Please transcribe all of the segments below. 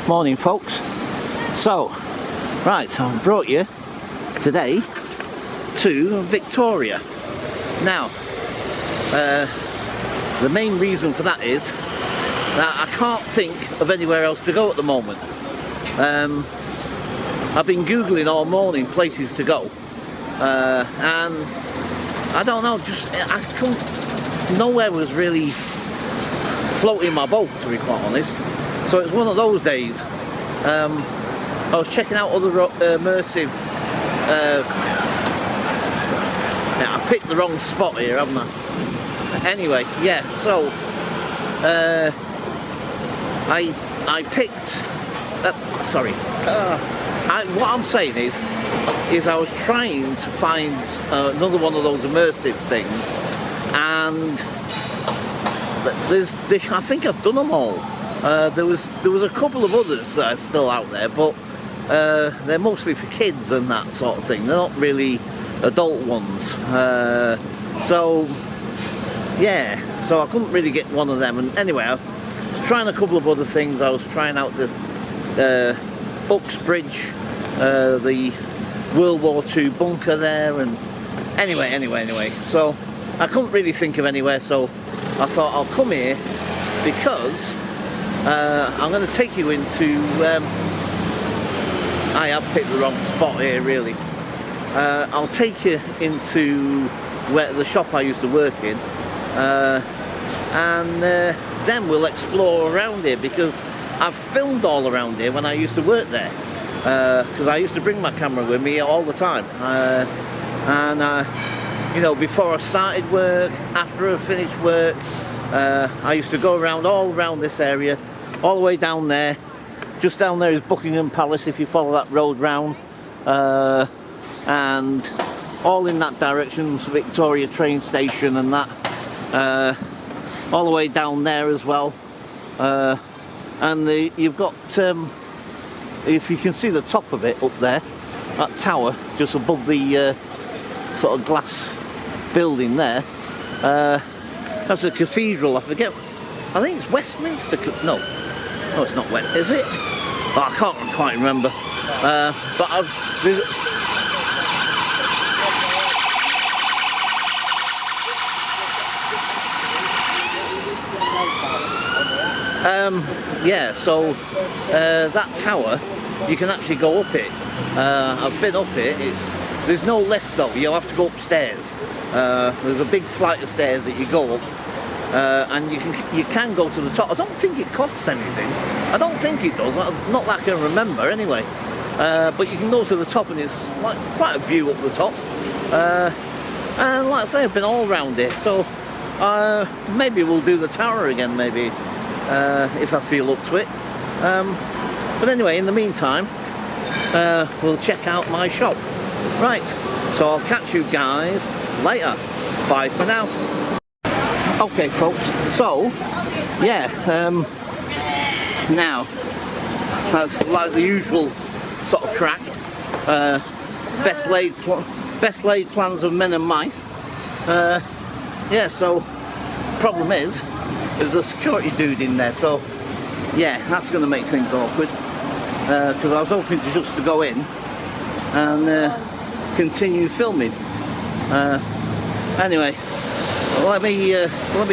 Morning, folks. So, right, I've brought you today to Victoria. Now, the main reason for that is that I can't think of anywhere else to go at the moment. I've been Googling all morning places to go, and I don't know, I couldn't, nowhere was really floating my boat, to be quite honest. So it's one of those days. I was checking out other immersive. Yeah, I picked the wrong spot here, haven't I? Anyway, yeah. So I picked. Sorry. What I'm saying is I was trying to find another one of those immersive things, and I think I've done them all. There was a couple of others that are still out there, but they're mostly for kids and that sort of thing. They're not really adult ones. So yeah, so I couldn't really get one of them. And anyway, I was trying a couple of other things. I was trying out the Uxbridge, the World War II bunker there, and anyway. So I couldn't really think of anywhere. So I thought I'll come here because I'm going to take you into. I have picked the wrong spot here, really. I'll take you into the shop I used to work in, and then we'll explore around here, because I've filmed all around here when I used to work there, because I used to bring my camera with me all the time, and you know, before I started work, after I finished work, I used to go around all around this area, all the way down there. Just down there is Buckingham Palace if you follow that road round, and all in that direction was Victoria train station and that, all the way down there as well, and you've got, if you can see the top of it up there, that tower just above the sort of glass building there, that's a cathedral. I forget, I think it's Westminster. No, it's not West, is it? Oh, I can't quite remember. But there's yeah, so that tower, you can actually go up it. I've been up it. There's no lift though. You'll have to go upstairs. There's a big flight of stairs that you go up. And you can go to the top. I don't think it costs anything. I don't think it does. Not that I can remember anyway. But you can go to the top, and it's like quite a view up the top. And like I say, I've been all around it. So maybe we'll do the tower again. Maybe if I feel up to it. But anyway, in the meantime, we'll check out my shop. Right. So I'll catch you guys later. Bye for now. Okay, folks, so yeah, now that's like the usual sort of crack. Best laid plans of men and mice. Yeah, so problem is there's a security dude in there, so yeah, that's going to make things awkward, because I was hoping to go in and continue filming. Anyway, let me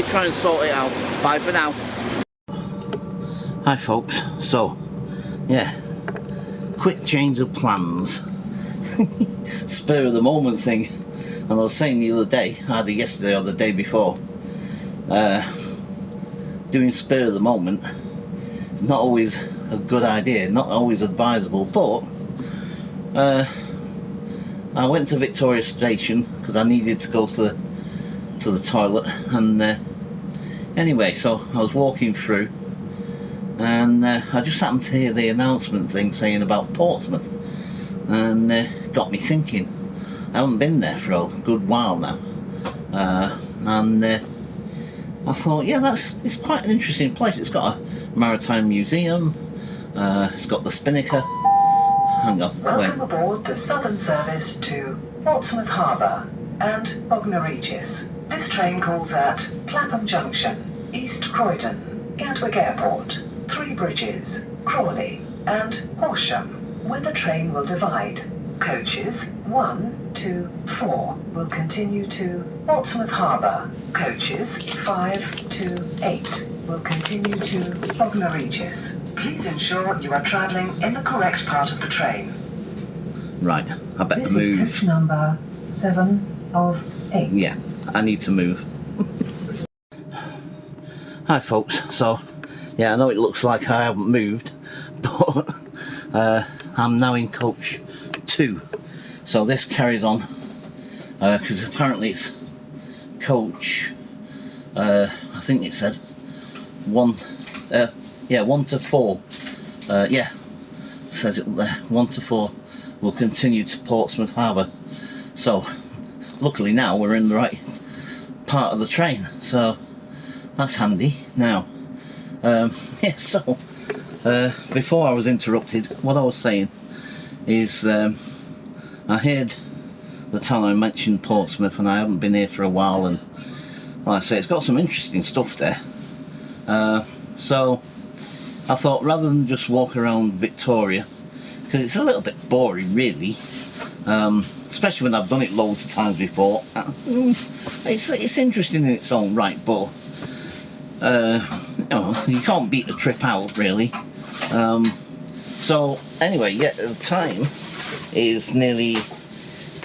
try and sort it out. Bye for now. Hi folks, so yeah, quick change of plans. Spur of the moment thing. And I was saying the other day, either yesterday or the day before, doing spur of the moment is not always a good idea, not always advisable, but I went to Victoria Station because I needed to go to the toilet, and anyway, so I was walking through, and I just happened to hear the announcement thing saying about Portsmouth, and got me thinking. I haven't been there for a good while now, and I thought, yeah, it's quite an interesting place. It's got a maritime museum, it's got the Spinnaker. Hang on, Welcome aboard the Southern Service to Portsmouth Harbour and Bognor Regis. This train calls at Clapham Junction, East Croydon, Gatwick Airport. Three Bridges, Crawley and Horsham, where the train will divide. Coaches 1 to 4 will continue to Portsmouth Harbour. Coaches 5 to 8 will continue to Bognor Regis. Please ensure you are travelling in the correct part of the train. Right, I better This move. is coach number 7 of 8. Yeah, I need to move. Hi folks, so yeah, I know it looks like I haven't moved, but I'm now in coach 2. So this carries on, because apparently it's coach, I think it said 1 to 4. Yeah, says it there, 1 to 4 will continue to Portsmouth Harbour. So luckily now we're in the right part of the train, so that's handy. Now yeah, so before I was interrupted, what I was saying is I heard the town I mentioned, Portsmouth, and I haven't been here for a while, and like I say, it's got some interesting stuff there. So I thought, rather than just walk around Victoria, because it's a little bit boring really, especially when I've done it loads of times before. It's interesting in its own right, but you know, you can't beat the trip out really. So anyway, yeah, the time is nearly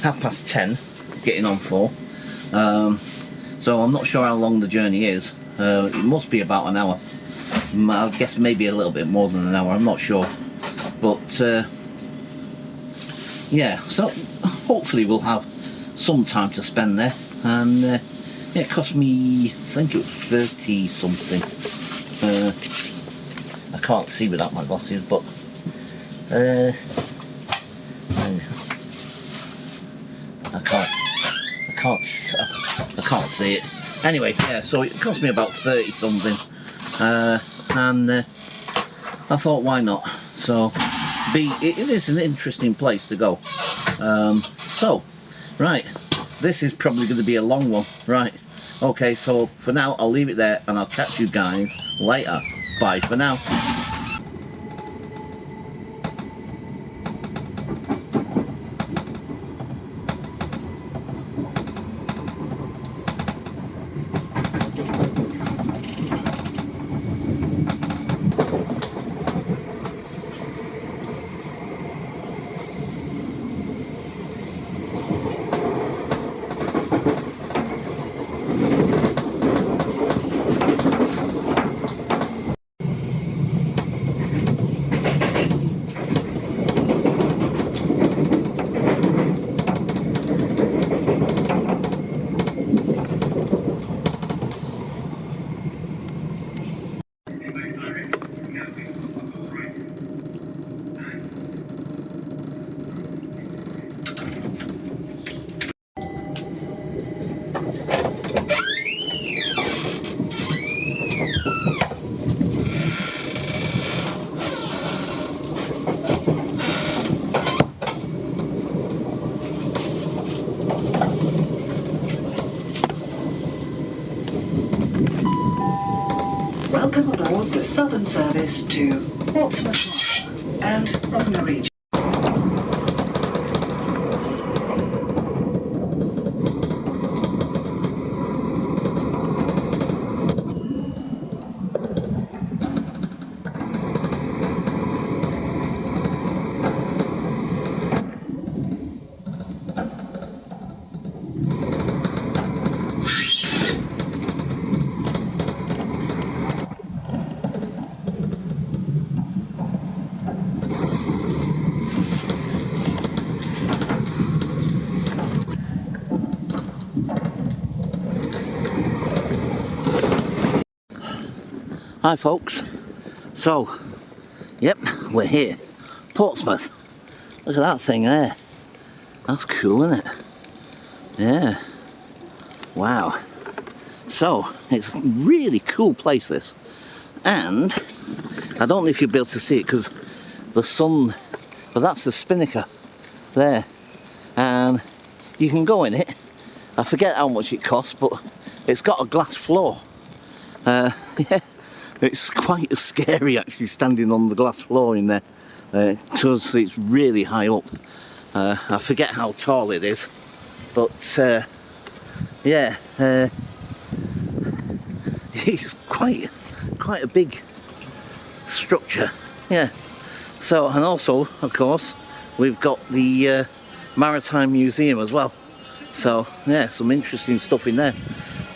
10:30, getting on 4. So I'm not sure how long the journey is. It must be about an hour. I guess maybe a little bit more than an hour, I'm not sure. But yeah, so hopefully we'll have some time to spend there. And yeah, it cost me, I think it was 30 something. I can't see without my glasses, but I can't see it. Anyway, yeah, so it cost me about 30 something, and I thought, why not? So it is an interesting place to go. So right, this is probably going to be a long one. Right, okay, so for now I'll leave it there, and I'll catch you guys later. Bye for now. Welcome aboard the Southern service to Portsmouth Harbour and Bognor Regis. Hi folks, so yep, we're here, Portsmouth. Look at that thing there, that's cool, isn't it? Yeah, wow. So it's a really cool place this, and I don't know if you'll be able to see it because the sun, but that's the Spinnaker there, and you can go in it. I forget how much it costs, but it's got a glass floor. Yeah. It's quite scary actually standing on the glass floor in there, because it's really high up. I forget how tall it is, but yeah, it's quite a big structure. Yeah. So, and also, of course, we've got the Maritime Museum as well. So, yeah, some interesting stuff in there.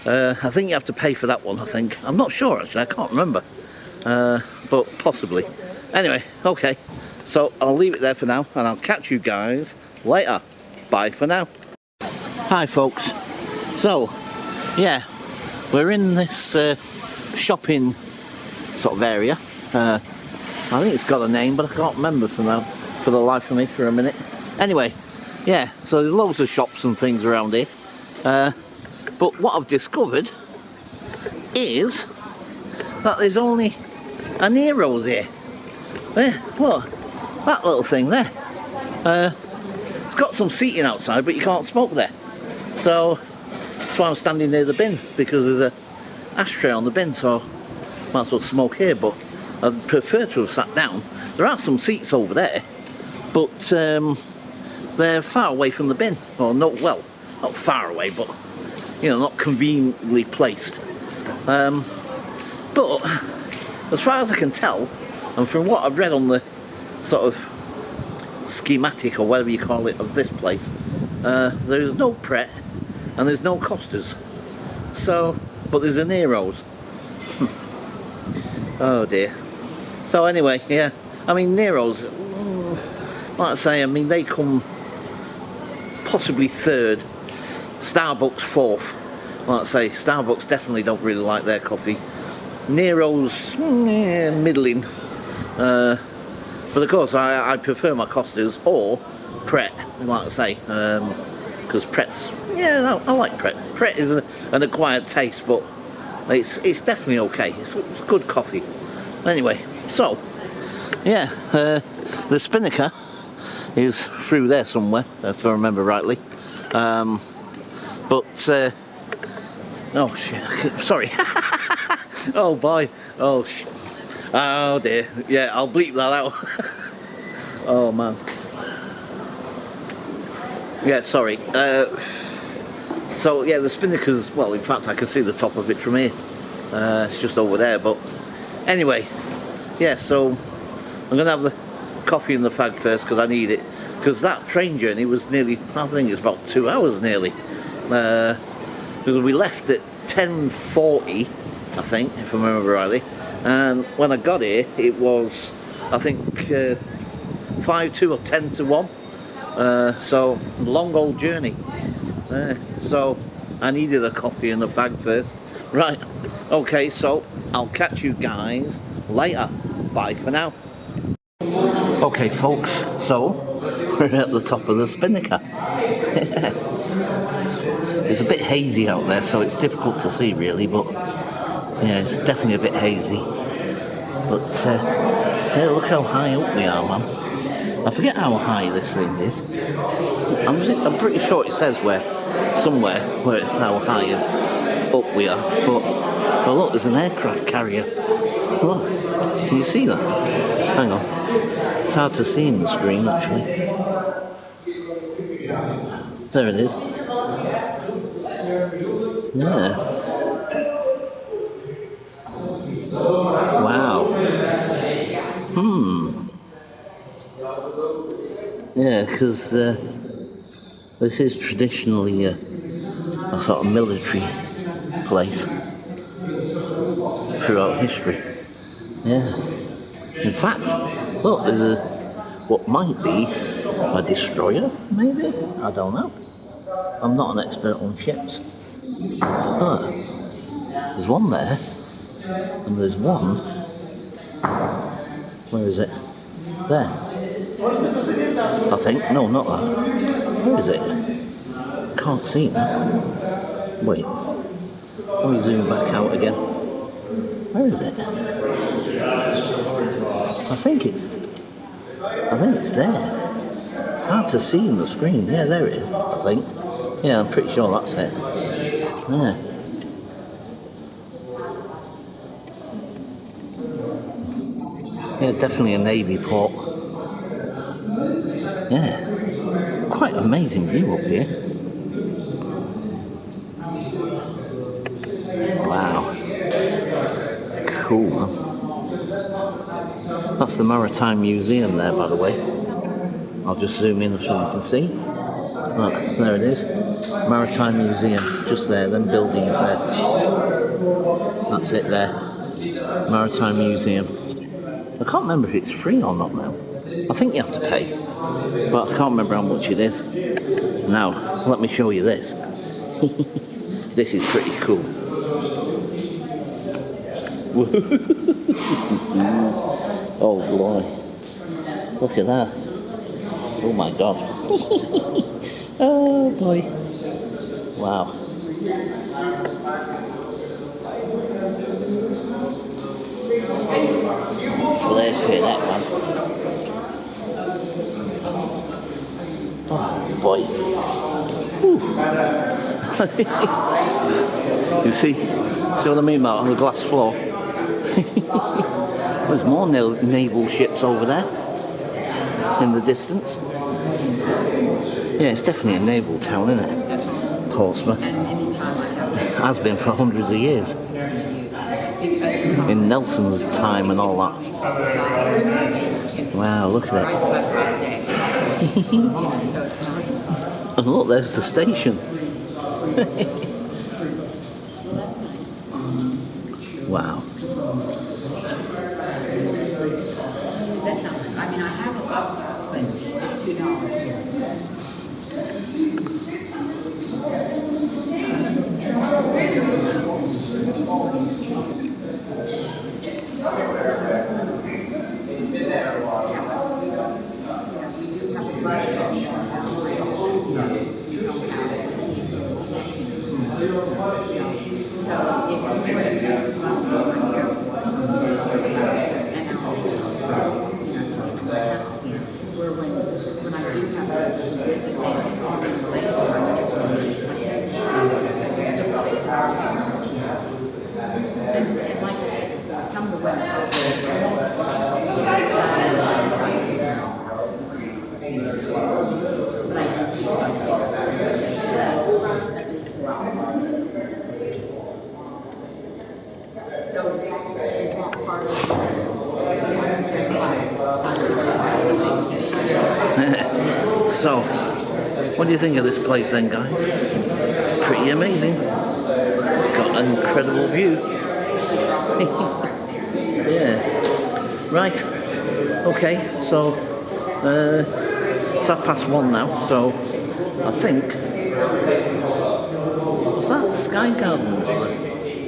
I think you have to pay for that one, I think. I'm not sure, actually. I can't remember. But possibly. Anyway, okay. So, I'll leave it there for now, and I'll catch you guys later. Bye for now. Hi, folks. So, yeah, we're in this shopping sort of area. I think it's got a name, but I can't remember for now, for the life of me, for a minute. Anyway, yeah, so there's loads of shops and things around here. But what I've discovered is that there's only a Nero's here. There, look, that little thing there. It's got some seating outside, but you can't smoke there. So that's why I'm standing near the bin, because there's a ashtray on the bin, so might as well smoke here. But I'd prefer to have sat down. There are some seats over there, but they're far away from the bin. Or no, well, not far away, but you know, not conveniently placed. But as far as I can tell, and from what I've read on the sort of schematic or whatever you call it of this place, there is no Pret and there's no Costas. So, but there's a Nero's. Oh dear. So anyway, yeah, I mean Nero's, like I say, I mean they come possibly third, Starbucks fourth. Like I say, Starbucks definitely don't really like their coffee. Nero's middling, but of course I prefer my Costas or Pret, like I say, because Pret's, yeah, I like Pret. Pret is an acquired taste, but it's definitely okay. It's good coffee. Anyway, so yeah, the Spinnaker is through there somewhere, if I remember rightly. But oh shit! Sorry. Oh boy. Oh oh dear. Yeah, I'll bleep that out. Oh man. Yeah, sorry. So yeah, the Spinnaker's, well, in fact I can see the top of it from here. It's just over there, but anyway, yeah, so I'm going to have the coffee and the fag first because I need it. Because that train journey was nearly, I think it's about 2 hours nearly. Because we left at 10:40, I think, if I remember rightly. And when I got here, it was, I think, 5:02 or 10:01. So, long old journey. So, I needed a coffee and a fag first. Right, okay, so I'll catch you guys later. Bye for now. Okay, folks, so we're at the top of the Spinnaker. It's a bit hazy out there, so it's difficult to see really, but yeah, it's definitely a bit hazy. But yeah, look how high up we are, man. I forget how high this thing is. I'm pretty sure it says somewhere how high up we are, but oh look, there's an aircraft carrier. Look, can you see that? Hang on, it's hard to see in the screen actually. There it is. Yeah. Wow. Yeah, because this is traditionally a sort of military place throughout history. Yeah. In fact, look, there's what might be a destroyer, maybe? I don't know. I'm not an expert on ships. Oh, there's one there, and there's one. Where is it? There. I think. No, not that. Where is it? Can't see it. Wait. Let me zoom back out again. Where is it? I think it's there. It's hard to see in the screen. Yeah, there it is, I think. Yeah, I'm pretty sure that's it. Yeah. Yeah, definitely a Navy port. Yeah, quite amazing view up here. Wow, cool, man. That's the Maritime Museum there, by the way. I'll just zoom in so you can see. Look, there it is. Maritime Museum, just there, them buildings there. That's it there. Maritime Museum. I can't remember if it's free or not now. I think you have to pay, but I can't remember how much it is. Now, let me show you this. This is pretty cool. Oh, glory. Look at that. Oh my God. Oh boy. Wow. So there's that one. Oh boy. You see what I mean, Mark, on the glass floor? There's more naval ships over there in the distance. Yeah, it's definitely a naval town, isn't it? Portsmouth. Has been for hundreds of years. In Nelson's time and all that. Wow, look at it. And look, there's the station. Wow. I mean, I have a bus pass, but it's $2. So, what do you think of this place then, guys? Pretty amazing. Got an incredible view. Yeah. Right. Okay, so it's 1:30 now, so I think, was that Sky Gardens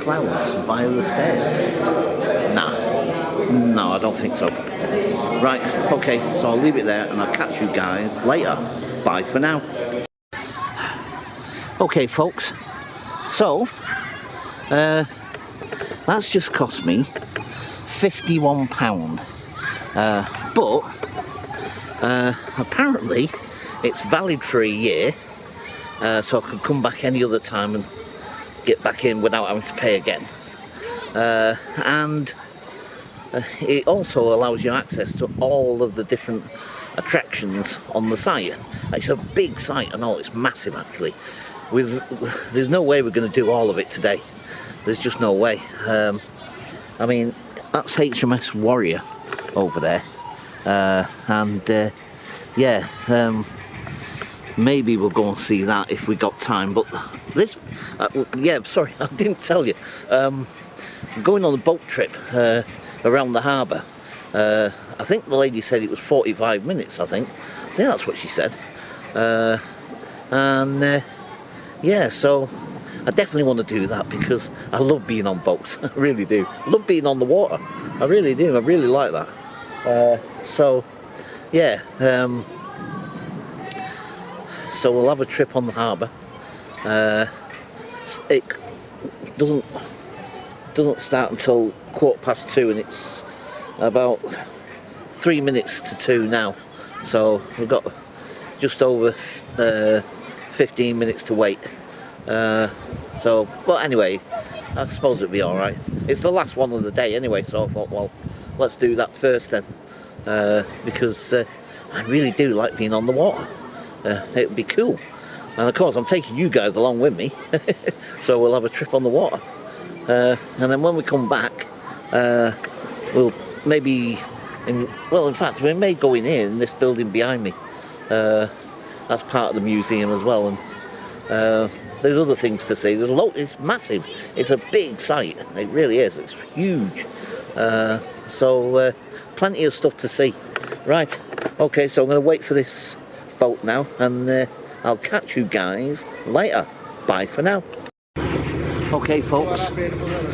clouds via the stairs? Nah. No, I don't think so. Right, okay, so I'll leave it there and I'll catch you guys later. Bye for now. Okay, folks, so that's just cost me £51. But apparently it's valid for a year, so I could come back any other time and get back in without having to pay again. And it also allows you access to all of the different attractions on the site. It's a big site and all, it's massive actually. There's no way we're going to do all of it today. There's just no way. I mean, that's HMS Warrior over there. Yeah, maybe we'll go and see that if we got time. But this, yeah, sorry, I didn't tell you. I'm going on a boat trip around the harbour. I think the lady said it was 45 minutes, I think that's what she said. Yeah, so I definitely want to do that because I love being on boats. I really do. I love being on the water. I really do. I really like that. So, yeah. So we'll have a trip on the harbour. It doesn't start until 2:15, and it's about 3 minutes to 2 now. So we've got just over 15 minutes to wait. But anyway, I suppose it'll be alright. It's the last one of the day anyway, so I thought, well, let's do that first then, because I really do like being on the water. It would be cool. And of course, I'm taking you guys along with me, so we'll have a trip on the water. And then when we come back, we'll maybe, in fact, we may go in here in this building behind me. That's part of the museum as well. And there's other things to see. There's a lot. It's massive. It's a big site. It really is. It's huge. So plenty of stuff to see. Right. Okay. So I'm going to wait for this boat now, and I'll catch you guys later. Bye for now. Okay, folks.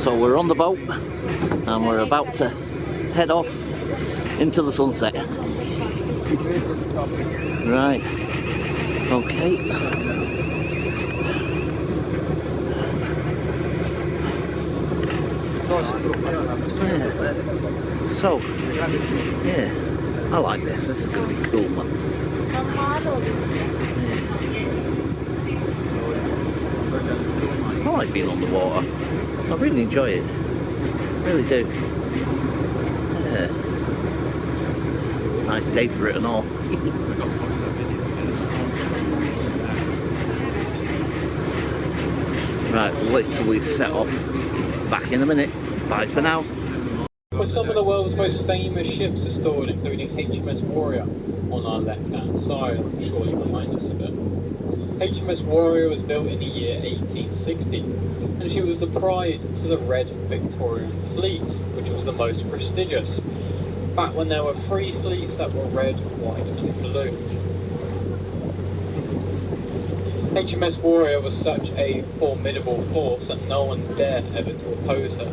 So we're on the boat, and we're about to head off into the sunset. Right. Okay. Yeah. So, yeah, I like this. This is going to be cool, man. I like being on the water. I really enjoy it. Really do. Yeah. Nice day for it and all. Right, we'll wait till we set off. Back in a minute. Bye for now. Well, some of the world's most famous ships are stored, including HMS Warrior on our left-hand side, surely behind us a bit. HMS Warrior was built in the year 1860, and she was the pride to the Red Victorian Fleet, which was the most prestigious. Back when there were 3 fleets that were red, white and blue. HMS Warrior was such a formidable force that no one dared ever to oppose her.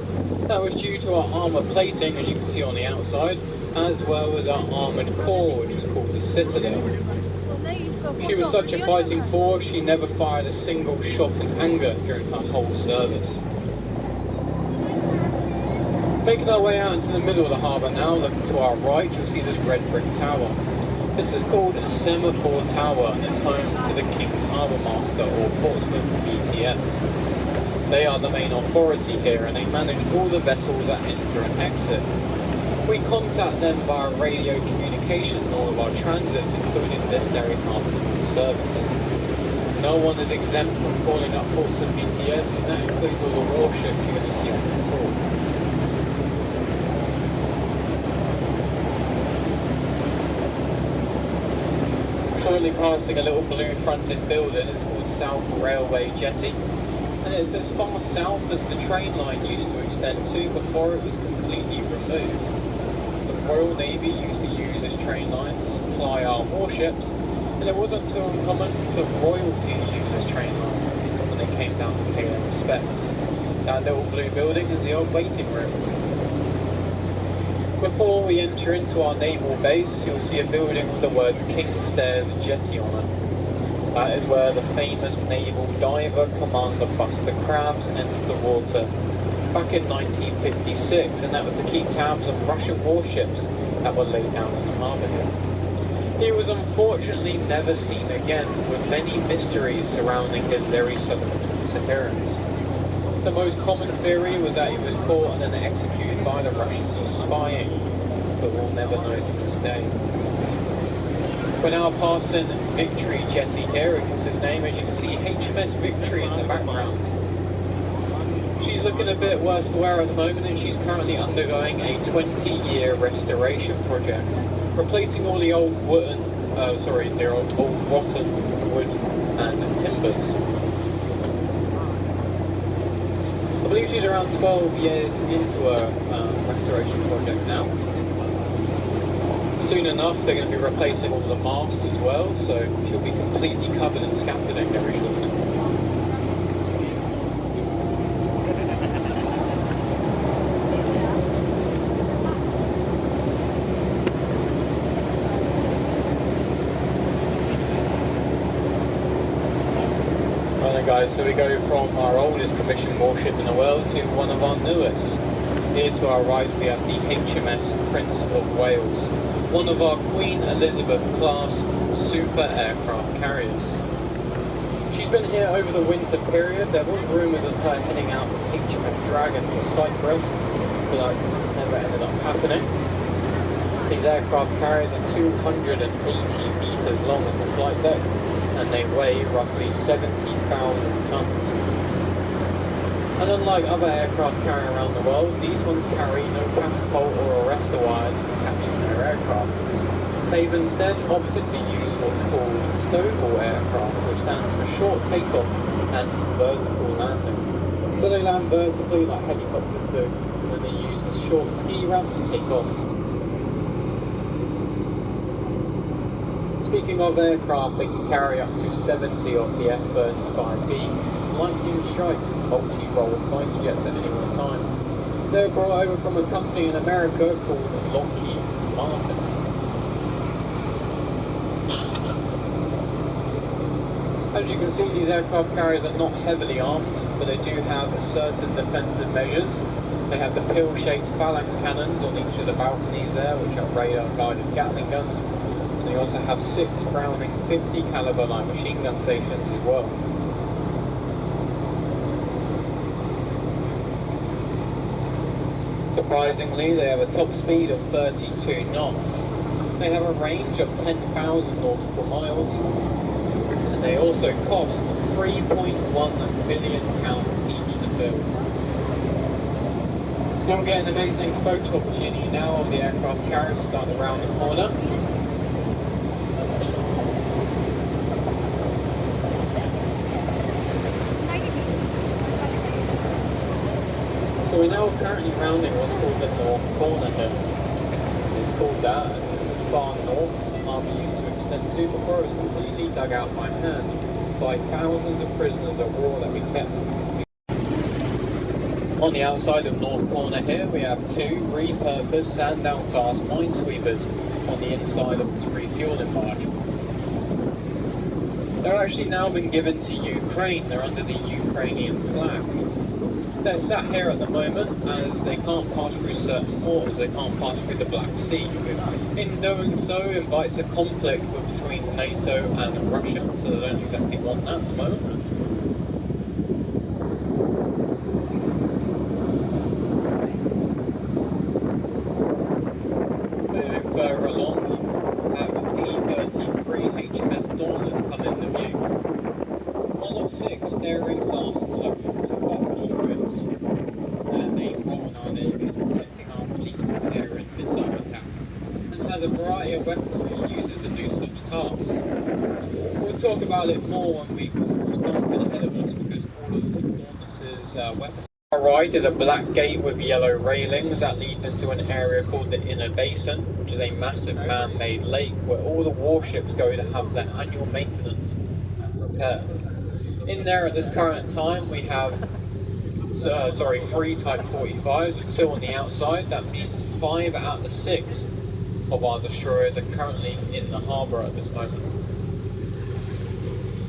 That was due to her armour plating, as you can see on the outside, as well as her armoured core, which was called the Citadel. She was such a fighting force, she never fired a single shot in anger during her whole service. Making our way out into the middle of the harbour now, looking to our right, you'll see this red brick tower. This is called Spinnaker Tower, and it's home to the King's Harbour Master, or Portsmouth BTS. They are the main authority here, and they manage all the vessels that enter and exit. We contact them via radio communication in all of our transits, including this Derry Harbour service. No one is exempt from calling up Portsmouth BTS, and that includes all the warships you're going to see on this tour. Shortly passing a little blue fronted building, it's called South Railway Jetty, and it's as far south as the train line used to extend to before it was completely removed. The Royal Navy used to use this train line to supply our warships, and it wasn't too uncommon for royalty to use this train line when they came down to pay their respects. That little blue building is the old waiting room. Before we enter into our naval base, you'll see a building with the words King's Stairs Jetty on it. That is where the famous naval diver Commander Buster Crabs entered the water back in 1956, and that was to keep tabs on Russian warships that were laid down in the harbour here. He was unfortunately never seen again, with many mysteries surrounding his very sudden disappearance. The most common theory was that he was caught and then executed by the Russians for spying, but we'll never know to this day. We're now passing Victory Jetty here, it's his name, and you can see HMS Victory in the background. She's looking a bit worse for wear at the moment, and she's currently undergoing a 20-year restoration project, replacing all the old rotten wood and timbers. I believe she's around 12 years into a restoration project now. Soon enough they're going to be replacing all the masts as well, so she'll be completely covered in scaffolding very shortly. Guys, so we go from our oldest commissioned warship in the world to one of our newest. Here to our right we have the HMS Prince of Wales, one of our Queen Elizabeth class super aircraft carriers. She's been here over the winter period. There was rumours of her heading out with HMS Dragon to Cyprus, but never ended up happening. These aircraft carriers are 280 meters long at the flight deck, and they weigh roughly 70,000 tons. And unlike other aircraft carried around the world, these ones carry no catapult or arrestor wires for catching their aircraft. They've instead opted to use what's called STOVL aircraft, which stands for short takeoff and vertical landing. So they land vertically like helicopters do, and then they use a short ski ramp to take off. Speaking of aircraft, they can carry up to 70 of the F-35B Lightning Strike multi-role fighter jets at any one time. They were brought over from a company in America called Lockheed Martin. As you can see, these aircraft carriers are not heavily armed, but they do have certain defensive measures. They have the pill-shaped phalanx cannons on each of the balconies there, which are radar-guided Gatling guns. They also have 6 Browning 50 caliber light machine gun stations as well. Surprisingly, they have a top speed of 32 knots. They have a range of 10,000 nautical miles, and they also cost £3.1 billion each to build. You'll get an amazing photo opportunity now of the aircraft carriers starting around the corner. So we're now currently rounding what's called the North Corner here. It's called that, and it's far north the harbour used to extend to before it was completely dug out by hand by thousands of prisoners of war that we kept. On the outside of North Corner here we have 2 repurposed Sandown class minesweepers on the inside of this refuelling barge. They're actually now been given to Ukraine. They're under the Ukrainian flag. They're sat here at the moment as they can't pass through certain waters. They can't pass through the Black Sea. In doing so, invites a conflict between NATO and Russia, so they don't exactly want that at the moment. Moving further along, we have the D-33 HMS Dawn that's come into view. One of 6 daring class instructions of our destroyers. Their main role in our navy is protecting our fleet from air and missile attack, and has a variety of weaponry used to do such tasks. We'll talk about it more when we start a bit ahead of us, because all of the Dawn's weapons. Our right is a black gate with yellow railings that leads into an area called the Inner Basin, which is a massive man-made lake where all the warships go to have their annual maintenance and repair. In there at this current time we have 3 Type 45s with 2 on the outside. That means 5 out of the 6 of our destroyers are currently in the harbour at this moment.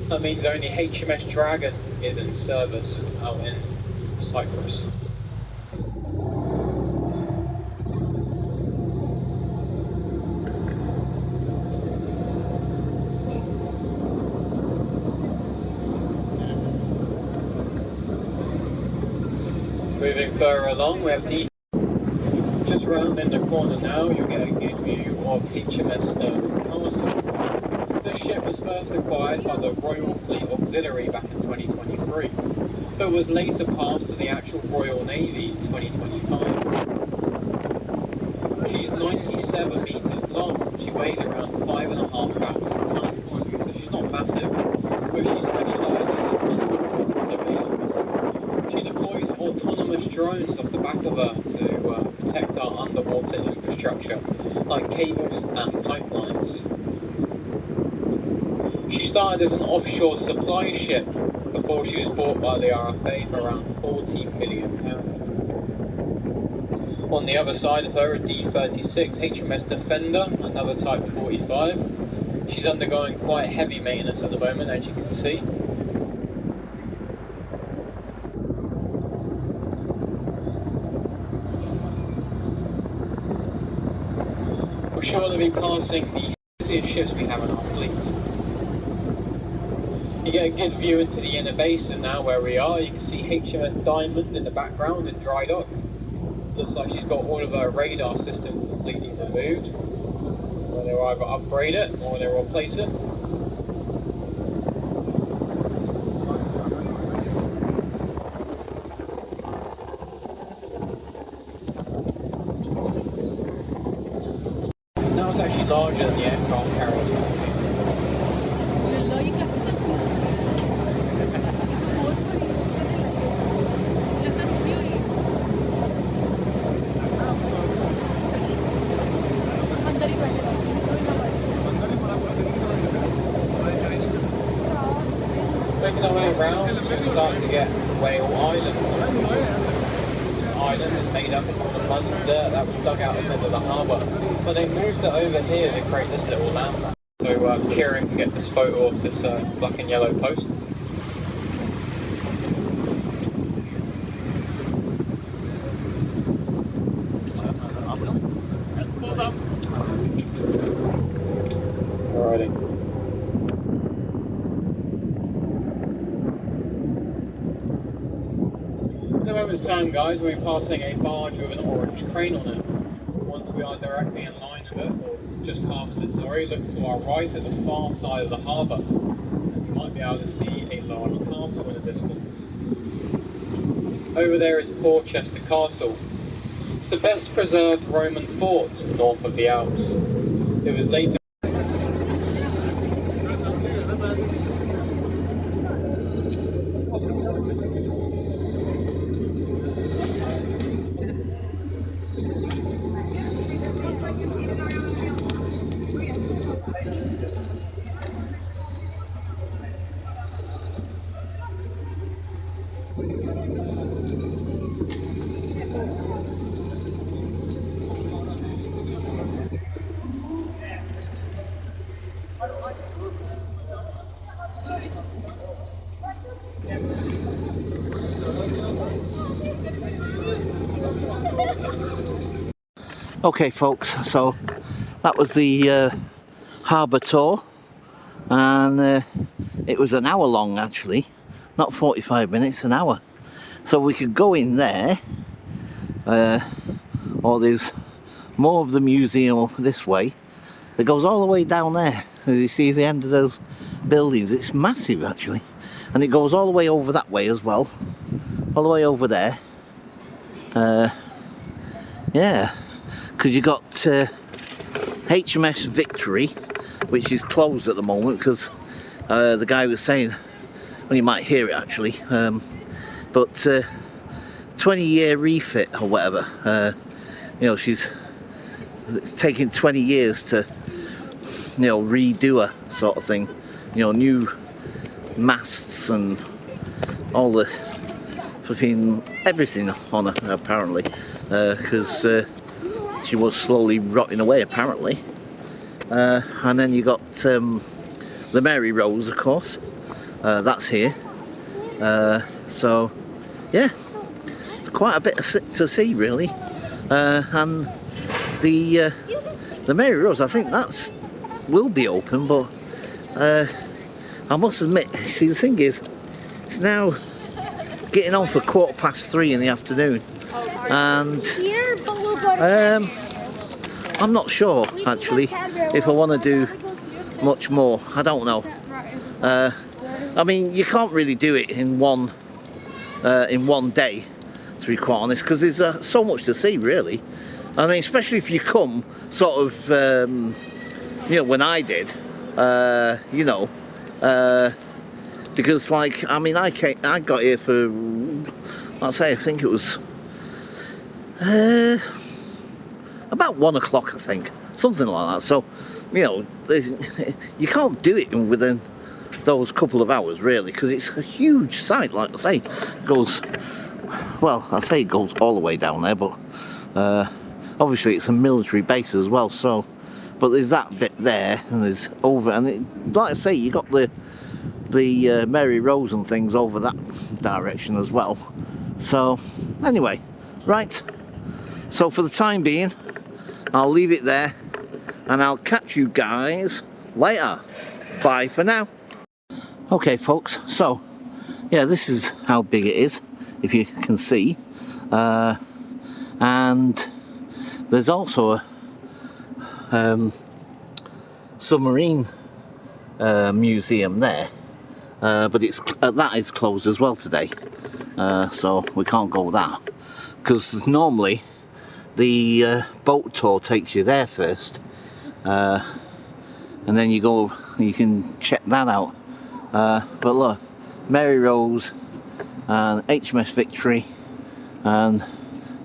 That means only HMS Dragon is in service out in Cyprus. Moving further along, we have the just round in the corner now. You'll get a good view of HMS Castle. This ship was first acquired by the Royal Fleet Auxiliary back in 2023, but was later passed to the actual Royal Navy in 2025. She's 97 metres long. She weighs around 5,500 tons, so she's not massive, but she specialises in underwater surveillance. She deploys autonomous drones off the back of her to protect our underwater infrastructure, like cables and pipelines. She started as an offshore supply ship before she was bought by the RFA for around £40 million. On the other side of her, a D-36 HMS Defender, another Type 45. She's undergoing quite heavy maintenance at the moment, as you can see. We're sure to be passing the busiest ships we have in our fleet. You get a good view into the Inner Basin now where we are. You can see HMS Diamond in the background in dry dock. Looks like she's got all of her radar systems completely removed. Well, they'll either upgrade it or they'll replace it. Now it's actually larger than the aircraft carrier. Making our way around, we're starting to get Whale Island. This island is made up of all the mud and dirt that was dug out of the middle of the harbour. But they moved it over here to create this little land. So Kieran can get this photo of this black and yellow post. Alrighty. In a moment's time, guys, we'll be passing a barge with an orange crane on it. Once we are directly in line with it, or just past it, sorry, look to our right at the far side of the harbour. And you might be able to see a large castle in the distance. Over there is Portsmouth Castle. It's the best preserved Roman fort north of the Alps. It was later Okay folks, so that was the harbour tour, and it was an hour long actually, not 45 minutes, an hour. So we could go in there, or there's more of the museum this way that goes all the way down there. So you see the end of those buildings, it's massive actually, and it goes all the way over that way as well, all the way over there. Yeah, because you got HMS Victory, which is closed at the moment because the guy was saying, well, you might hear it actually, but 20-year refit or whatever. You know, it's taking 20 years to, you know, redo her sort of thing. You know, new masts and all the flipping everything on her apparently, because she was slowly rotting away apparently. And then you got the Mary Rose, of course, that's here. So yeah, it's quite a bit to see really. And the Mary Rose, I think that's will be open, but I must admit, see, the thing is, it's now getting on for 3:15 in the afternoon, and I'm not sure actually if I want to do much more. I don't know. I mean, you can't really do it in one day, to be quite honest, because there's so much to see really. I mean, especially if you come sort of you know, when I did, you know, because like, I mean, I got here for, I'd say, I think it was about 1 o'clock, I think, something like that. So, you know, you can't do it within those couple of hours really, because it's a huge site. Like I say, it goes, well, I say it goes all the way down there, but obviously it's a military base as well. So, but there's that bit there, and there's over, and like I say, you got the Mary Rose and things over that direction as well. So anyway, right, so for the time being I'll leave it there, and I'll catch you guys later. Bye for now. Okay folks, so yeah, this is how big it is, if you can see, and there's also a submarine museum there, but that is closed as well today, so we can't go that, because normally the boat tour takes you there first, and then you can check that out. But look, Mary Rose and HMS Victory and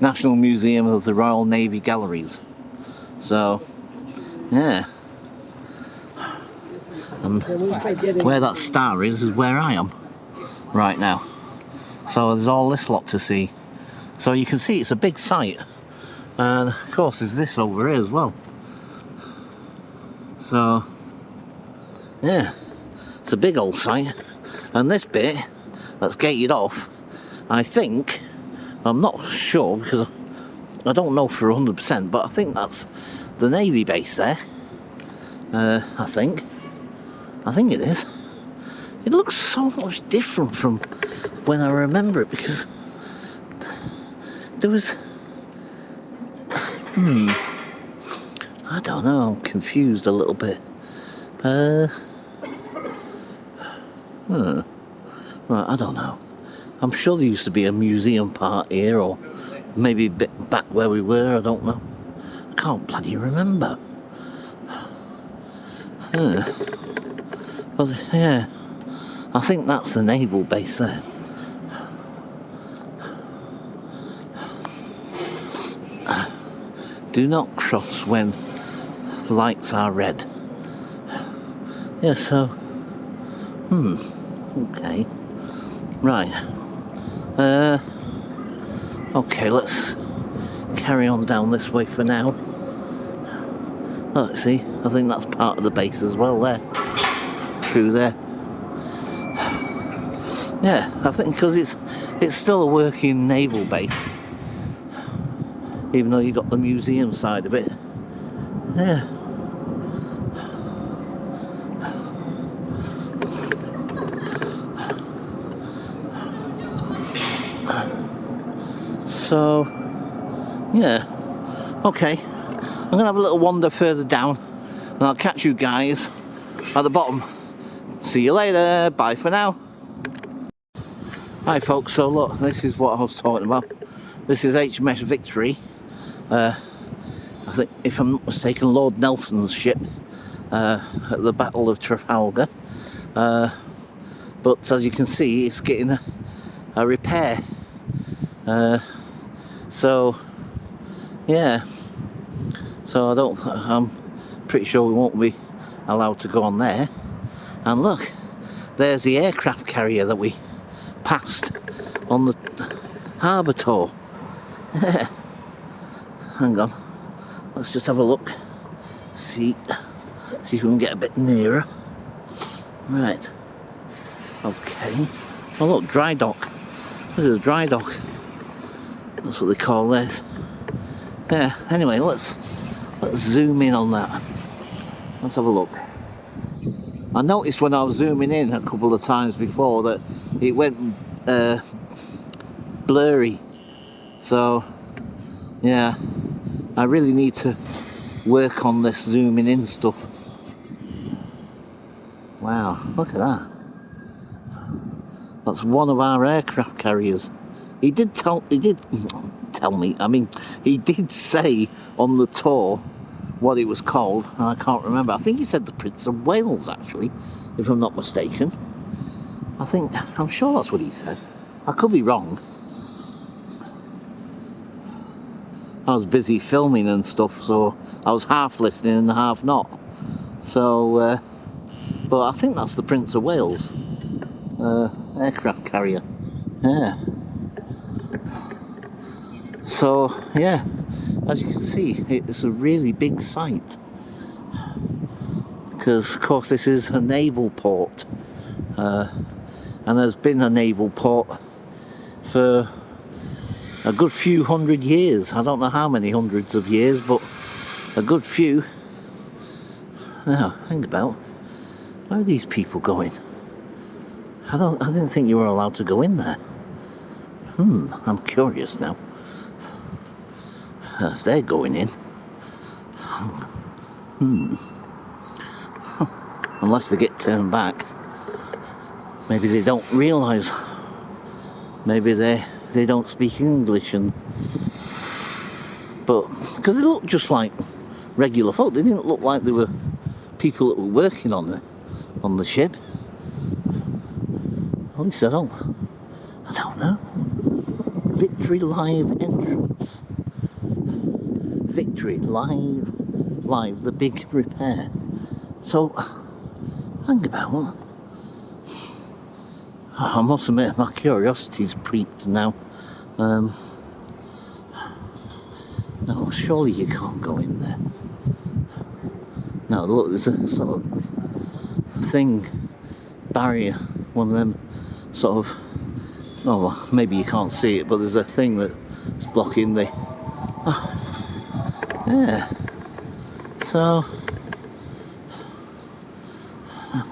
National Museum of the Royal Navy Galleries. So yeah, and where that star is where I am right now. So there's all this lot to see. So you can see it's a big site, and of course there's this over here as well. So yeah, it's a big old site, and this bit that's gated off, I think, I'm not sure because I don't know for 100%, but I think that's the Navy base there. I think it is. It looks so much different from when I remember it, because there was I don't know, I'm confused a little bit. Right, I don't know. I'm sure there used to be a museum part here, or maybe a bit back where we were, I don't know. I can't bloody remember. But yeah, I think that's the naval base there. Do not cross when lights are red. Yeah, so okay, right, okay, let's carry on down this way for now. Let's see, I think that's part of the base as well there, through there. Yeah, I think because it's still a working naval base, even though you've got the museum side of it. Yeah. So, yeah, okay, I'm going to have a little wander further down, and I'll catch you guys at the bottom. See you later, bye for now. Hi folks, so look, this is what I was talking about. This is HMS Victory. I think, if I'm not mistaken, Lord Nelson's ship at the Battle of Trafalgar. But as you can see, it's getting a repair. So yeah, so I'm pretty sure we won't be allowed to go on there. And look, there's the aircraft carrier that we passed on the harbour tour. Yeah. Hang on, let's just have a look, see if we can get a bit nearer. Right, okay. Oh look, dry dock. This is a dry dock. That's what they call this. Yeah, anyway, let's zoom in on that. Let's have a look. I noticed when I was zooming in a couple of times before that it went blurry. So, yeah, I really need to work on this zooming in stuff. Wow, look at that. That's one of our aircraft carriers. He did tell me, I mean, he did say on the tour what it was called, and I can't remember. I think he said the Prince of Wales, actually, if I'm not mistaken. I'm sure that's what he said. I could be wrong. I was busy filming and stuff, so I was half listening and half not. So, but I think that's the Prince of Wales aircraft carrier. Yeah. So, yeah, as you can see, it's a really big site. Because, of course, this is a naval port. And there's been a naval port for a good few hundred years. I don't know how many hundreds of years, but a good few. Now, think about, where are these people going? I didn't think you were allowed to go in there. I'm curious now. If they're going in. Unless they get turned back. Maybe they don't realise. Maybe they don't speak English, but because they look just like regular folk, they didn't look like they were people that were working on the ship. At least I don't know. Victory Live entrance. Victory Live, the big repair. So, hang about. I must admit, my curiosity's piqued now. No, surely you can't go in there. No, look, there's a sort of thing, barrier, one of them sort of, well, maybe you can't see it, but there's a thing that's blocking the, yeah. So,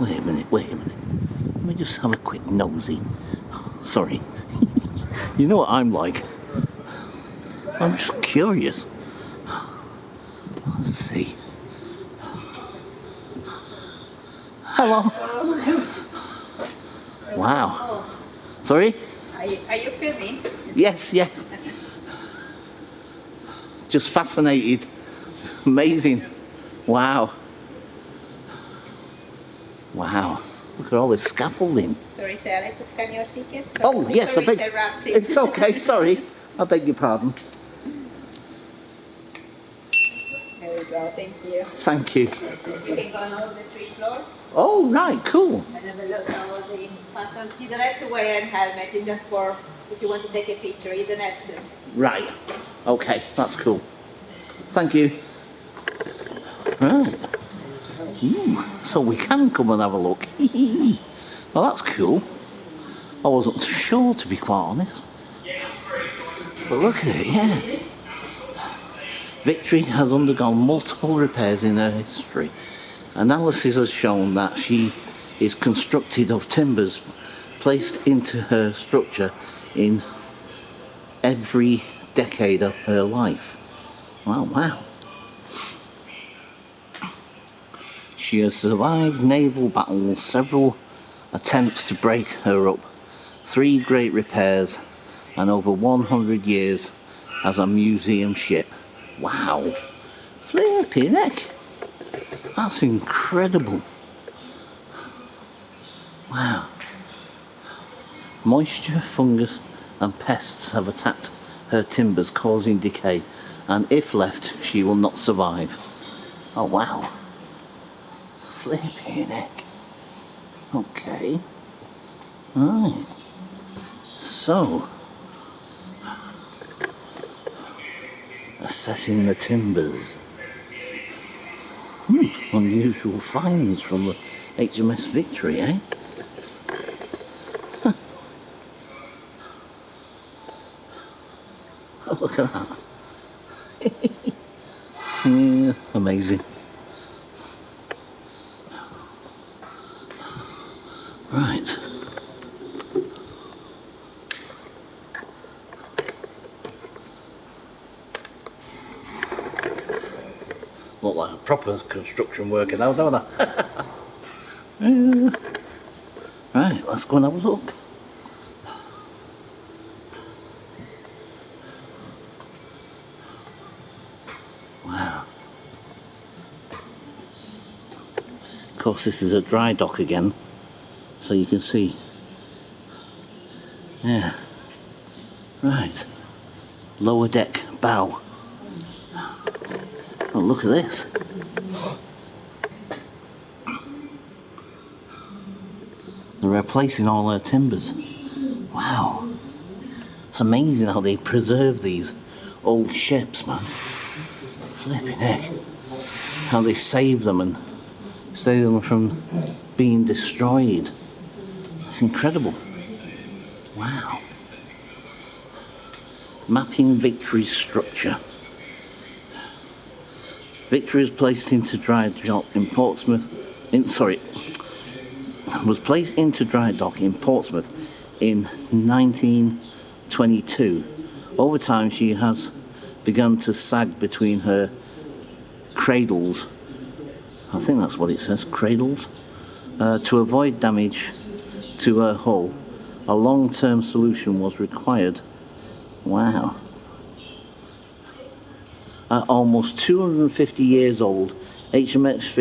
wait a minute. Let me just have a quick nosy. Sorry. You know what I'm like. I'm just curious. Let's see. Hello. Wow. Sorry? Are you filming? Yes. Just fascinated. Amazing. Wow. Look at all this scaffolding. Sorry, sir, I'd like to scan your tickets. So Oh, yes, I beg. interrupting. It's okay, sorry. I beg your pardon. There we go, thank you. Thank you. You can go on all the 3 floors Oh, right, cool. and have a look at all the buttons. You don't have to wear a helmet, it's just for if you want to take a picture, you don't have to. Right. Okay, that's cool. Thank you. Right. So we can come and have a look. Well, that's cool. I wasn't sure, to be quite honest. But look at it, yeah. Victory has undergone multiple repairs in her history. Analysis has shown that she is constructed of timbers placed into her structure in every decade of her life. Wow. She has survived naval battles, several attempts to break her up, 3 great repairs, and over 100 years as a museum ship. Wow. Flipping heck. That's incredible. Wow. Moisture, fungus, and pests have attacked her timbers, causing decay, and if left, she will not survive. Oh, wow. Flipping heck. Okay. Right. So, assessing the timbers. Unusual finds from the HMS Victory, eh? Huh. Oh, look at that. Yeah, amazing. Right. Look like a proper construction worker now, don't I? Right, let's go and have a look. Wow. Of course, this is a dry dock again, so you can see. Yeah. Right. Lower deck bow. Oh, look at this. They're replacing all their timbers. Wow. It's amazing how they preserve these old ships, man. Flipping heck. How they save them and save them from being destroyed. It's incredible. Wow. Mapping Victory's structure. Victory was placed into dry dock in Portsmouth. Was placed into dry dock in Portsmouth in 1922. Over time, she has began to sag between her cradles. I think that's what it says, cradles. To avoid damage to her hull, a long-term solution was required. Wow. At almost 250 years old, HMS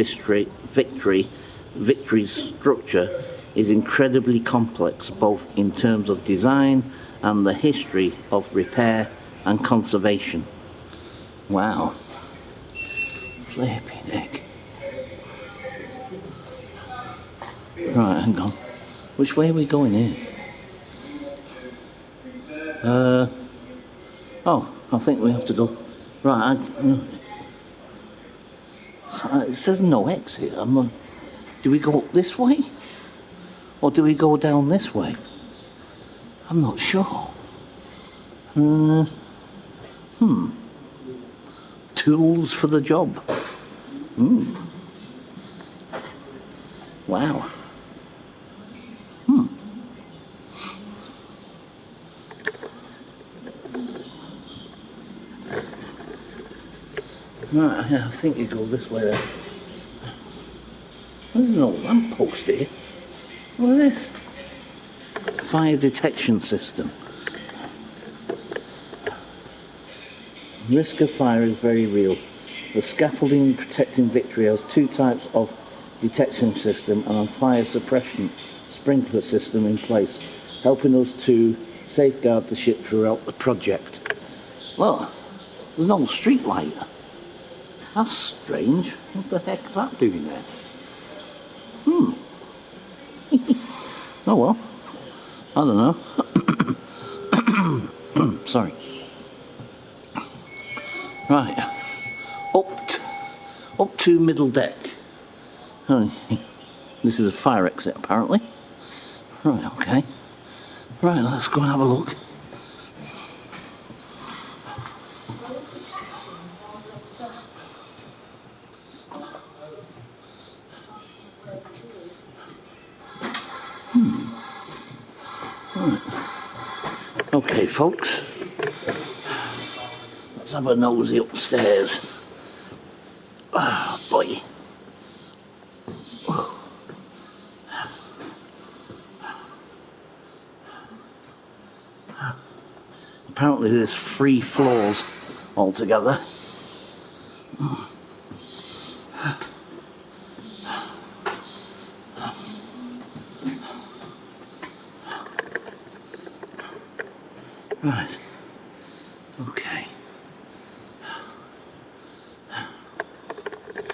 Victory's structure is incredibly complex, both in terms of design and the history of repair and conservation. Wow. Flipping heck. Right, hang on. Which way are we going here? Oh, I think we have to go. Right, it says no exit. Do we go up this way? Or do we go down this way? I'm not sure. Tools for the job. Wow. Right, yeah, I think you go this way then. There's an old lamppost here. Look at this. Fire detection system. Risk of fire is very real. The scaffolding protecting Victory has two types of detection system and a fire suppression sprinkler system in place, helping us to safeguard the ship throughout the project. Well, there's no street light. That's strange. What the heck is that doing there? Oh well. I don't know. Sorry. Right. Up to middle deck. This is a fire exit apparently. Right, okay. Right, let's go and have a look. Okay, folks, let's have a nosy upstairs. Oh boy. Apparently there's 3 floors altogether. Right. Okay.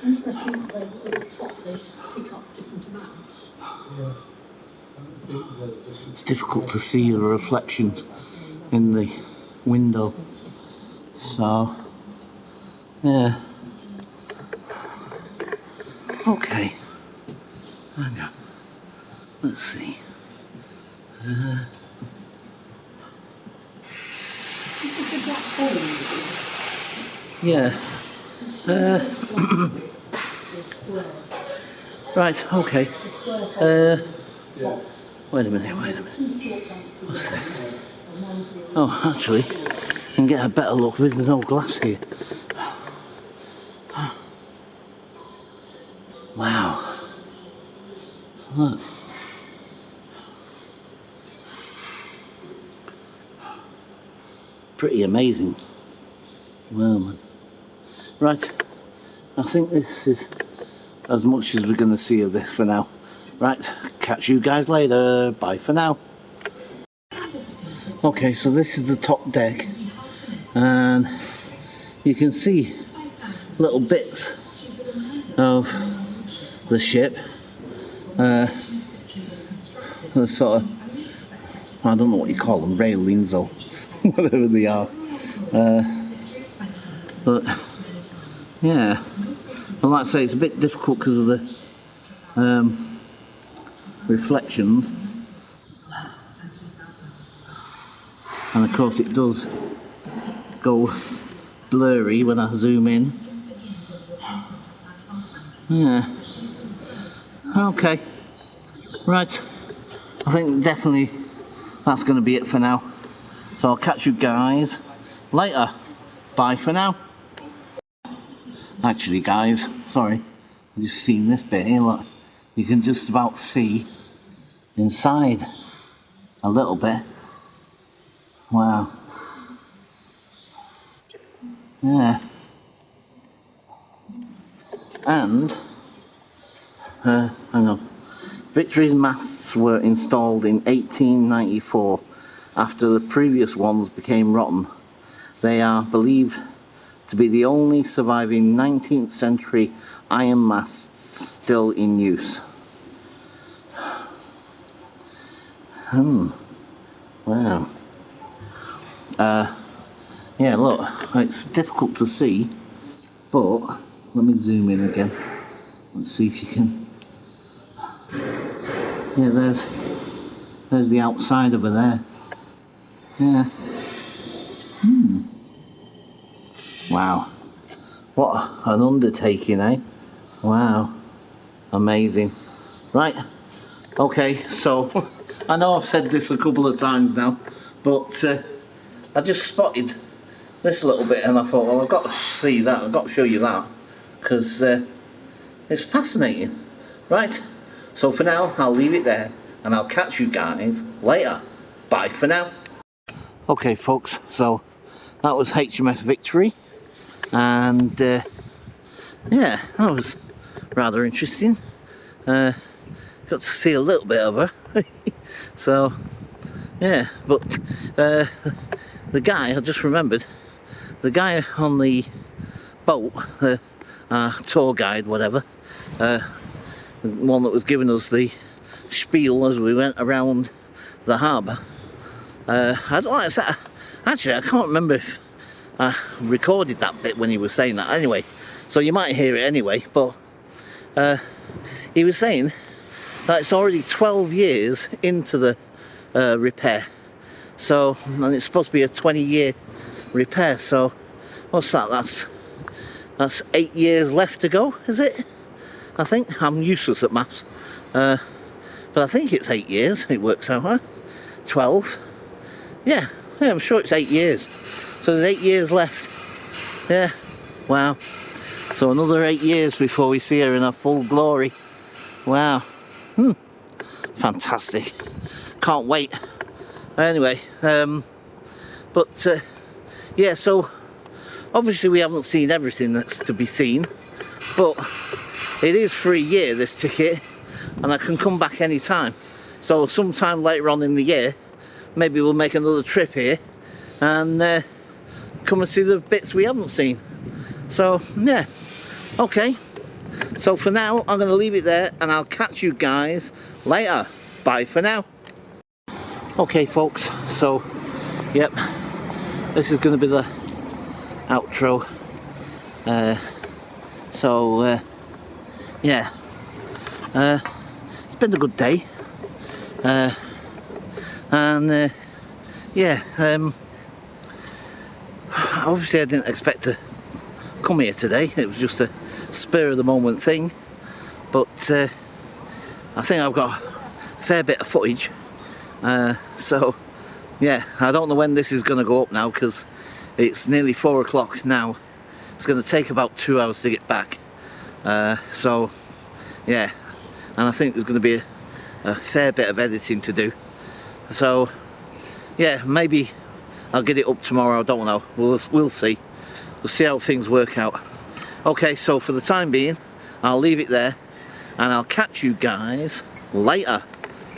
Interesting that at the top they pick up different amounts. It's difficult to see the reflections in the window. So, yeah. Okay. Hang on. Let's see. Yeah. Right, okay. Wait a minute. What's that? Oh, actually, you can get a better look with no glass here. Wow. Look. Pretty amazing. Well, man. Right, I think this is as much as we're going to see of this for now. Right, catch you guys later. Bye for now. Okay, so this is the top deck, and you can see little bits of the ship. The sort of, I don't know what you call them, railings or whatever they are. But yeah, and like I say, it's a bit difficult because of the reflections, and of course it does go blurry when I zoom in. Yeah. Okay. Right. I think definitely that's going to be it for now. So I'll catch you guys later. bye for now. Actually guys, sorry, I've just seen this bit here, look. You can just about see inside a little bit. Wow. Yeah. And, hang on. Victory's masts were installed in 1894 after the previous ones became rotten. They are believed to be the only surviving 19th century iron masts still in use. Wow. Yeah, look, it's difficult to see, but let me zoom in again. Let's see if you can. Yeah, there's the outside over there. Yeah. Wow. What an undertaking, eh? Wow. Amazing. Right. Okay, so I know I've said this a couple of times now, but I just spotted this little bit and I thought, well, I've got to see that, I've got to show you that, because it's fascinating. Right, so for now I'll leave it there and I'll catch you guys later. Bye for now. Okay folks, so that was HMS Victory, and yeah, that was rather interesting. Got to see a little bit of her. So yeah, but the guy, I just remembered, the guy on the boat, tour guide, whatever, the one that was giving us the spiel as we went around the harbour, I don't like that. Actually, I can't remember if I recorded that bit when he was saying that. Anyway, so you might hear it anyway, but he was saying that it's already 12 years into the repair. So, and it's supposed to be a 20-year repair, so what's that? That's 8 years left to go, is it? I think. I'm useless at maths. But I think it's 8 years, it works out, huh? 12. Yeah, I'm sure it's 8 years. So there's 8 years left. Yeah, wow. So another 8 years before we see her in her full glory. Wow. Fantastic. Can't wait. Anyway, but yeah, so obviously we haven't seen everything that's to be seen, but it is for a year, this ticket, and I can come back any time. So sometime later on in the year, maybe we'll make another trip here and come and see the bits we haven't seen. So yeah, okay. So for now, I'm going to leave it there and I'll catch you guys later. Bye for now. Okay folks, so yep, this is going to be the outro. Yeah, it's been a good day, and yeah, obviously I didn't expect to come here today. It was just a spur of the moment thing, but I think I've got a fair bit of footage. So yeah, I don't know when this is going to go up now, because it's nearly 4 o'clock now. It's going to take about 2 hours to get back. So yeah, and I think there's going to be a fair bit of editing to do. So yeah, maybe I'll get it up tomorrow, I don't know. We'll see. We'll see how things work out. Okay, so for the time being, I'll leave it there and I'll catch you guys later.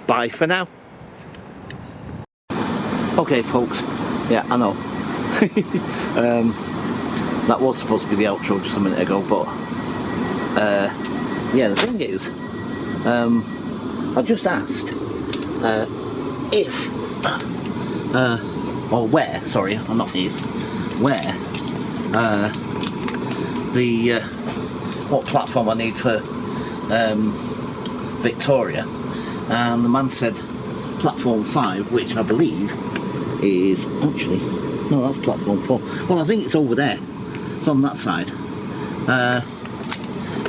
Bye for now. Okay folks, yeah, I know. That was supposed to be the outro just a minute ago, but yeah, the thing is, I just asked if, or where, sorry, not if, where, what platform I need for Victoria, and the man said platform 5, which I believe is actually, no, that's platform 4. Well, I think it's over there. It's on that side.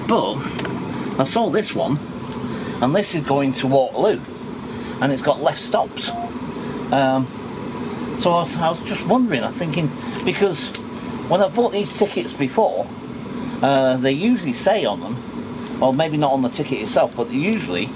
But I saw this one, and this is going to Waterloo, and it's got less stops. So I was just wondering, I'm thinking, because when I've bought these tickets before, they usually say on them, well, maybe not on the ticket itself, but usually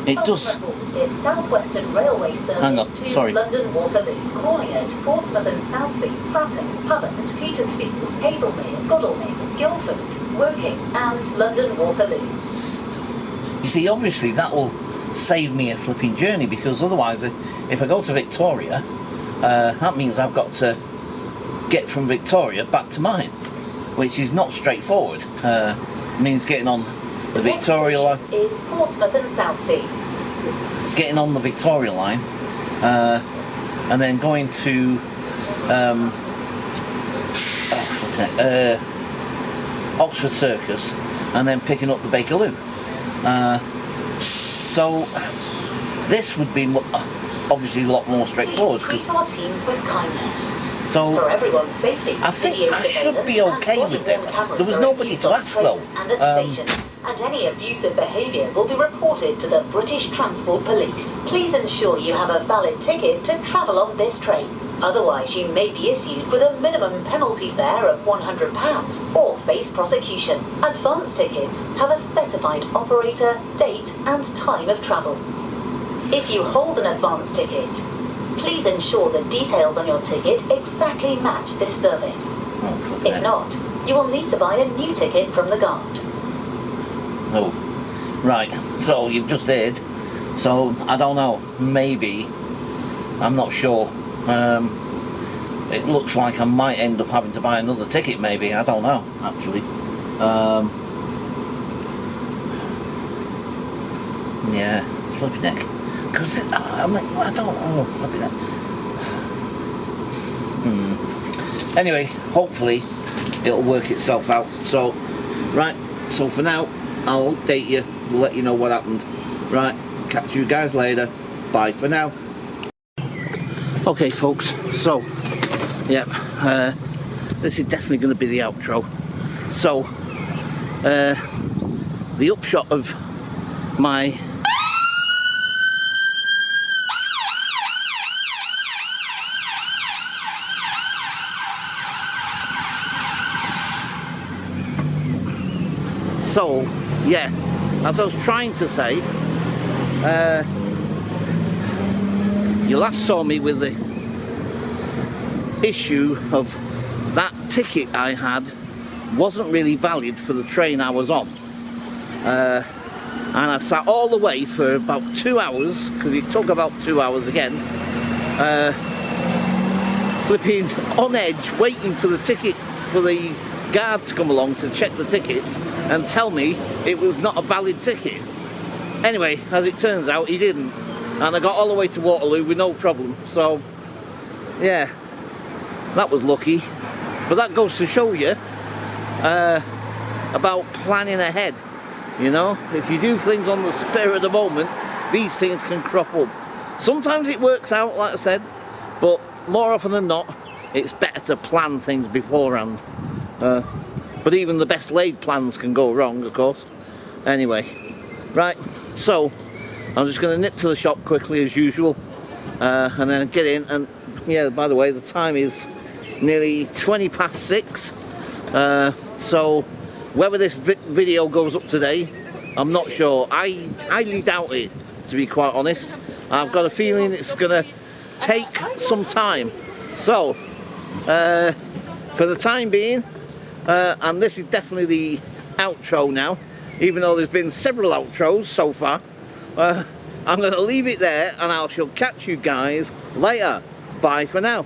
it does. Is Southwestern Railway Hang on, service to sorry. London Waterloo, calling at Portsmouth and Southsea, Fratton, Havant, Petersfield, Hazelmere, Godalming, Guildford, Woking and London Waterloo. You see, obviously that will save me a flipping journey, because otherwise, if I go to Victoria, that means I've got to get from Victoria back to mine, which is not straightforward. Means getting on the Victoria line. Is Portsmouth and Southsea. Getting on the Victoria line, and then going to Oxford Circus, and then picking up the Bakerloo. So this would be obviously a lot more straightforward. Please treat our teams with kindness. So for everyone's safety, I think I should be okay with this. There was nobody to ask though. And at stations, and any abusive behaviour will be reported to the British Transport Police. Please ensure you have a valid ticket to travel on this train. Otherwise, you may be issued with a minimum penalty fare of £100 or face prosecution. Advance tickets have a specified operator, date and time of travel. If you hold an advance ticket, please ensure the details on your ticket exactly match this service. If not, you will need to buy a new ticket from the guard. Oh, right. So you've just heard. So I don't know. Maybe. I'm not sure. It looks like I might end up having to buy another ticket. Maybe. I don't know. Actually. Yeah. Flipping heck. Because I'm like, I don't know. Flipping heck. Anyway, hopefully it'll work itself out. So, right. So for now, I'll update you, let you know what happened. Right, catch you guys later. Bye for now. Okay folks, so yeah, this is definitely going to be the outro. So the upshot of my So, yeah, as I was trying to say, you last saw me with the issue of that ticket I had wasn't really valid for the train I was on. And I sat all the way for about 2 hours, because it took about 2 hours again, flipping on edge, waiting for the ticket, for the guard to come along to check the tickets and tell me it was not a valid ticket. Anyway, as it turns out, he didn't, and I got all the way to Waterloo with no problem. So yeah, that was lucky. But that goes to show you about planning ahead. You know, if you do things on the spur of the moment, these things can crop up. Sometimes it works out, like I said, but more often than not, it's better to plan things beforehand. But even the best laid plans can go wrong, of course. Anyway, right, so I'm just going to nip to the shop quickly as usual, and then get in. And yeah, by the way, the time is nearly 6:20. So whether this video goes up today, I'm not sure. I highly doubt it, to be quite honest. I've got a feeling it's going to take some time. So for the time being, and this is definitely the outro now, even though there's been several outros so far, I'm going to leave it there, and I shall catch you guys later. Bye for now.